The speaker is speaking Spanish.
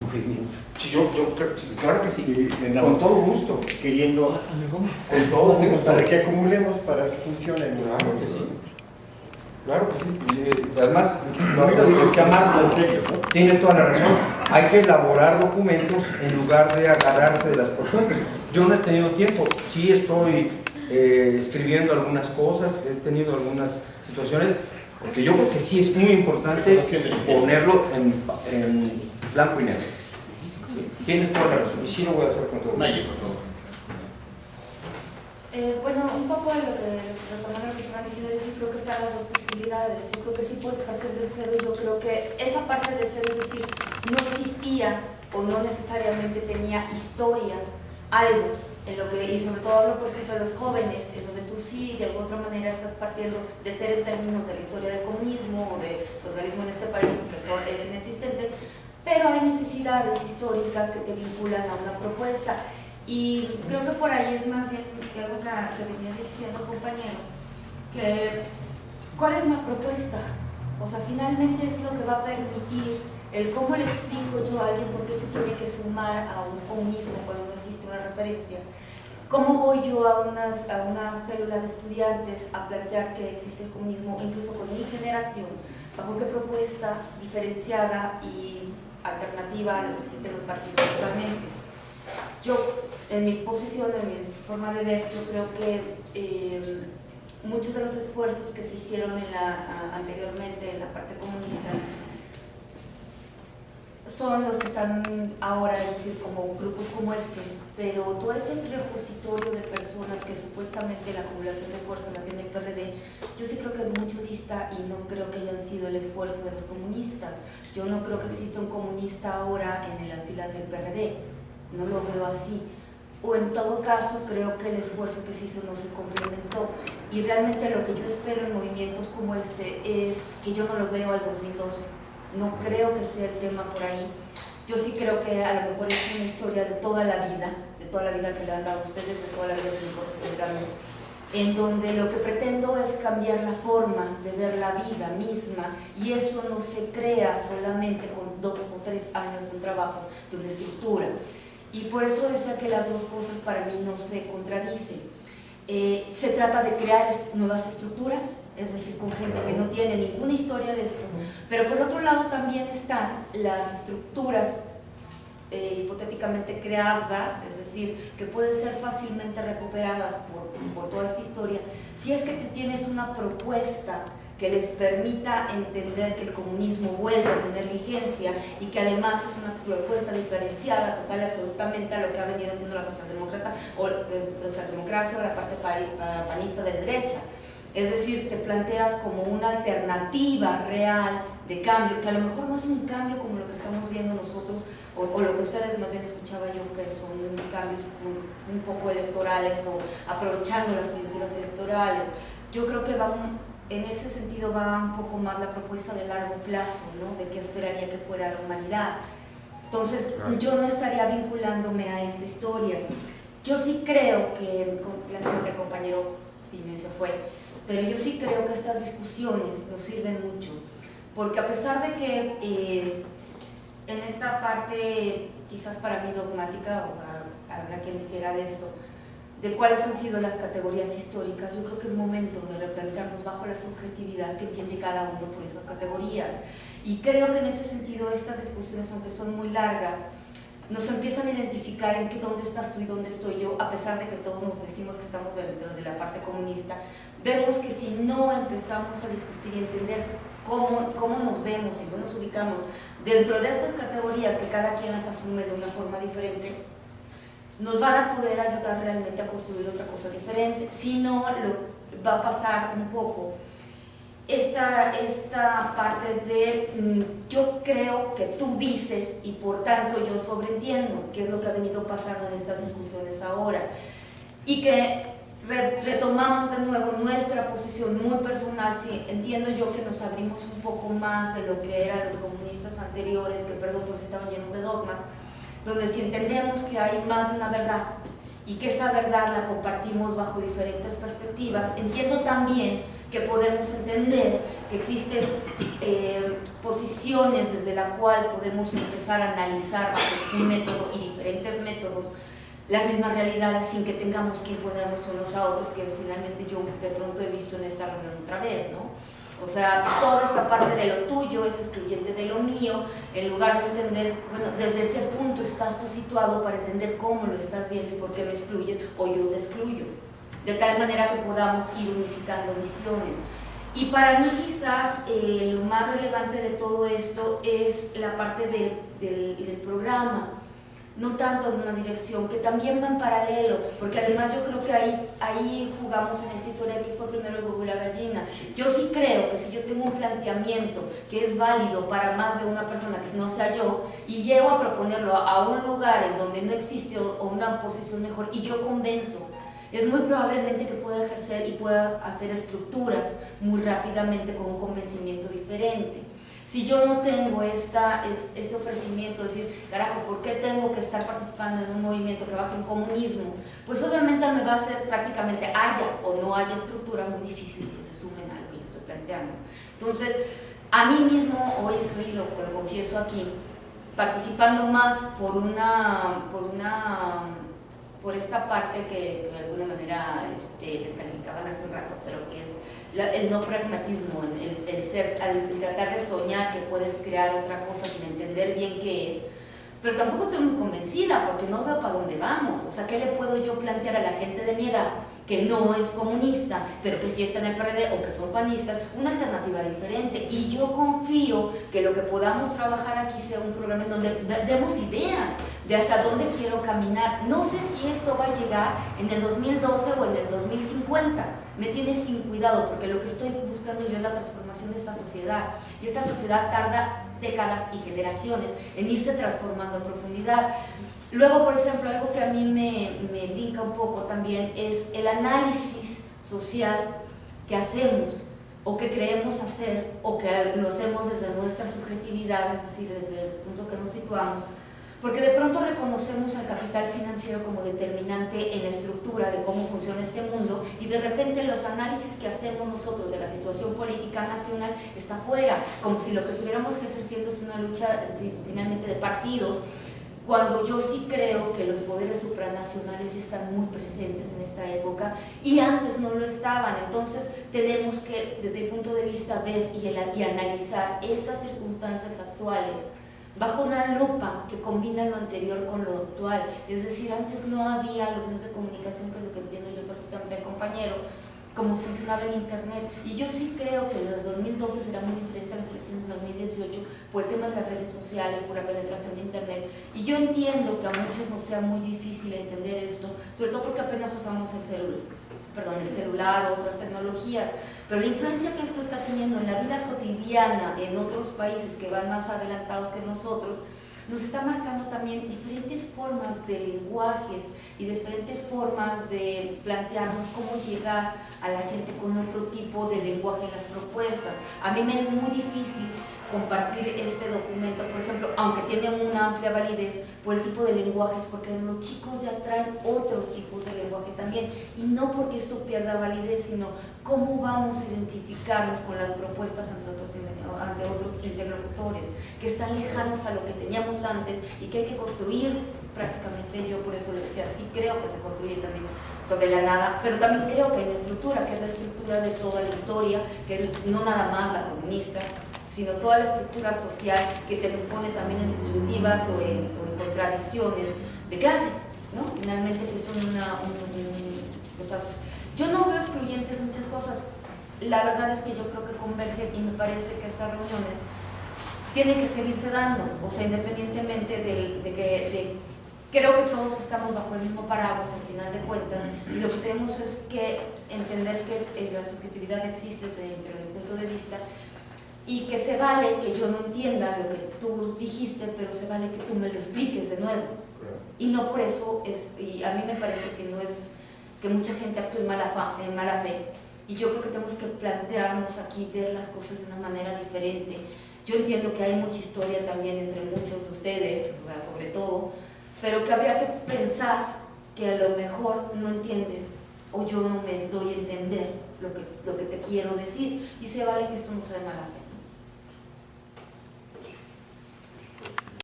movimiento. Sí, claro que sí, Con todo gusto, queriendo con todo gusto. para que acumulemos, para que funcione. Claro que sí. Claro que sí. Además, Lo dice Marco, ¿no? tiene toda la razón. Hay que elaborar documentos en lugar de agarrarse de las propuestas. Yo no he tenido tiempo, sí estoy escribiendo algunas cosas, he tenido algunas situaciones, porque yo creo que sí es muy importante ponerlo en blanco y negro. Tienes toda la razón, y sí lo voy a hacer con todo. Mayo, por favor. Bueno, un poco de lo que retomando lo que estaban diciendo, yo sí creo que están las dos posibilidades. Yo creo que sí puedes partir de cero, y yo creo que esa parte de cero, es decir, no existía o no necesariamente tenía historia, algo en lo que, y sobre todo hablo por ejemplo de los jóvenes, en donde tú sí de alguna otra manera estás partiendo de cero en términos de la historia del comunismo o de socialismo en este país, porque eso es inexistente, pero hay necesidades históricas que te vinculan a una propuesta. Y creo que por ahí es más bien que algo que venía diciendo, compañero, que ¿cuál es la propuesta? O sea, finalmente es lo que va a permitir el cómo le explico yo a alguien por qué se tiene que sumar a un comunismo cuando no existe una referencia. ¿Cómo voy yo a una célula de estudiantes a plantear que existe el comunismo, incluso con mi generación, bajo qué propuesta diferenciada y alternativa a lo que existen los partidos actualmente? Yo, en mi posición, en mi forma de ver, yo creo que muchos de los esfuerzos que se hicieron anteriormente en la parte comunista son los que están ahora, es decir, como grupos como este, pero todo ese repositorio de personas que supuestamente la acumulación de fuerza la tiene el PRD, yo sí creo que es mucho dista y no creo que hayan sido el esfuerzo de los comunistas. Yo no creo que exista un comunista ahora en las filas del PRD, no lo veo así. O en todo caso, creo que el esfuerzo que se hizo no se complementó. Y realmente lo que yo espero en movimientos como este es que yo no lo veo al 2012. No creo que sea el tema por ahí. Yo sí creo que a lo mejor es una historia de toda la vida que le han dado a ustedes, de toda la vida que me corresponde, en donde lo que pretendo es cambiar la forma de ver la vida misma, y eso no se crea solamente con 2 o 3 años de un trabajo, de una estructura. Y por eso decía que las dos cosas para mí no se contradicen. Se trata de crear nuevas estructuras, es decir, con gente que no tiene ninguna historia de esto, pero por otro lado también están las estructuras hipotéticamente creadas, es decir, que pueden ser fácilmente recuperadas por toda esta historia, si es que tienes una propuesta que les permita entender que el comunismo vuelve a tener vigencia y que además es una propuesta diferenciada total y absolutamente a lo que ha venido haciendo la socialdemocracia o la parte panista de derecha. Es decir, te planteas como una alternativa real de cambio, que a lo mejor no es un cambio como lo que estamos viendo nosotros, o lo que ustedes más bien escuchaba yo, que son cambios un poco electorales o aprovechando las coyunturas electorales. Yo creo que en ese sentido va un poco más la propuesta de largo plazo, ¿no? De qué esperaría que fuera la humanidad. Entonces, yo no estaría vinculándome a esta historia. Yo sí creo que, lástima que el compañero Pino se fue, pero yo sí creo que estas discusiones nos sirven mucho, porque a pesar de que en esta parte, quizás para mí dogmática, o sea, habrá quien dijera de esto, de cuáles han sido las categorías históricas, yo creo que es momento de replantearnos bajo la subjetividad que entiende cada uno por esas categorías. Y creo que en ese sentido estas discusiones, aunque son muy largas, nos empiezan a identificar en dónde estás tú y dónde estoy yo, a pesar de que todos nos decimos que estamos dentro de la parte comunista. Vemos que si no empezamos a discutir y entender cómo nos vemos y dónde nos ubicamos dentro de estas categorías, que cada quien las asume de una forma diferente, nos van a poder ayudar realmente a construir otra cosa diferente. Si no, va a pasar un poco esta parte de yo creo que tú dices y por tanto yo sobreentiendo, que es lo que ha venido pasando en estas discusiones ahora, y que retomamos de nuevo nuestra posición muy personal. Sí, entiendo yo que nos abrimos un poco más de lo que eran los comunistas anteriores, que perdón, pues estaban llenos de dogmas, donde si entendemos que hay más de una verdad y que esa verdad la compartimos bajo diferentes perspectivas, entiendo también que podemos entender que existen posiciones desde la cual podemos empezar a analizar bajo un método y diferentes métodos las mismas realidades sin que tengamos que imponernos unos a otros, que finalmente yo de pronto he visto en esta reunión otra vez, ¿no? O sea, toda esta parte de lo tuyo es excluyente de lo mío, en lugar de entender, bueno, desde qué punto estás tú situado para entender cómo lo estás viendo y por qué me excluyes o yo te excluyo, de tal manera que podamos ir unificando visiones. Y para mí quizás lo más relevante de todo esto es la parte del programa, no tanto de una dirección, que también va en paralelo, porque además yo creo que ahí jugamos en esta historia que fue primero el huevo y la gallina. Yo sí creo que si yo tengo un planteamiento que es válido para más de una persona que no sea yo, y llego a proponerlo a un lugar en donde no existe o una posición mejor, y yo convenzo, es muy probablemente que pueda ejercer y pueda hacer estructuras muy rápidamente con un convencimiento diferente. Si yo no tengo este ofrecimiento, decir, carajo, ¿por qué tengo que estar participando en un movimiento que va a ser un comunismo? Pues obviamente me va a hacer prácticamente, haya o no haya estructura, muy difícil que se sumen a lo que yo estoy planteando. Entonces, a mí mismo, hoy estoy, lo confieso aquí, participando más por esta parte que de alguna manera descalificaban hace un rato, pero que es el no pragmatismo, el tratar de soñar que puedes crear otra cosa sin entender bien qué es. Pero tampoco estoy muy convencida porque no veo para dónde vamos. O sea, ¿qué le puedo yo plantear a la gente de mi edad que no es comunista, pero que sí está en el PRD o que son panistas, una alternativa diferente? Y yo confío que lo que podamos trabajar aquí sea un programa en donde demos ideas de hasta dónde quiero caminar. No sé si esto va a llegar en el 2012 o en el 2050. Me tiene sin cuidado porque lo que estoy buscando yo es la transformación de esta sociedad. Y esta sociedad tarda décadas y generaciones en irse transformando a profundidad. Luego, por ejemplo, algo que a mí me brinca un poco también es el análisis social que hacemos o que creemos hacer o que lo hacemos desde nuestra subjetividad, es decir, desde el punto que nos situamos, porque de pronto reconocemos al capital financiero como determinante en la estructura de cómo funciona este mundo y de repente los análisis que hacemos nosotros de la situación política nacional está fuera, como si lo que estuviéramos ejerciendo es una lucha finalmente de partidos, cuando yo sí creo que los poderes supranacionales ya están muy presentes en esta época y antes no lo estaban. Entonces tenemos que, desde el punto de vista, ver y analizar estas circunstancias actuales bajo una lupa que combina lo anterior con lo actual. Es decir, antes no había los medios de comunicación, que es lo que entiendo yo perfectamente el compañero, cómo funcionaba el internet, y yo sí creo que los 2012 será muy diferente a las elecciones de 2018 por el tema de las redes sociales, por la penetración de internet, y yo entiendo que a muchos nos sea muy difícil entender esto, sobre todo porque apenas usamos el celular o otras tecnologías, pero la influencia que esto está teniendo en la vida cotidiana en otros países que van más adelantados que nosotros, nos está marcando también diferentes formas de lenguajes y diferentes formas de plantearnos cómo llegar a la gente con otro tipo de lenguaje en las propuestas. A mí me es muy difícil compartir este documento, por ejemplo, aunque tiene una amplia validez, por el tipo de lenguajes, porque los chicos ya traen otros tipos de lenguaje también, y no porque esto pierda validez, sino cómo vamos a identificarnos con las propuestas ante otros interlocutores que están lejanos a lo que teníamos antes y que hay que construir prácticamente. Yo por eso le decía, sí creo que se construye también sobre la nada, pero también creo que hay una estructura, que es la estructura de toda la historia, que es no nada más la comunista, sino toda la estructura social que te pone también en disyuntivas o en contradicciones de clase, ¿no? Finalmente que son cosas. Yo no veo excluyentes muchas cosas. La verdad es que yo creo que convergen y me parece que estas reuniones tienen que seguirse dando, o sea, independientemente creo que todos estamos bajo el mismo paraguas al final de cuentas, y lo que tenemos es que entender que la subjetividad existe dentro del punto de vista, y que se vale que yo no entienda lo que tú dijiste, pero se vale que tú me lo expliques de nuevo. Y no por eso y a mí me parece que no es que mucha gente actúe en mala fe. Y yo creo que tenemos que plantearnos aquí, ver las cosas de una manera diferente. Yo entiendo que hay mucha historia también entre muchos de ustedes, o sea, sobre todo, pero que habría que pensar que a lo mejor no entiendes o yo no me doy a entender lo que te quiero decir, y se vale que esto no sea de mala fe.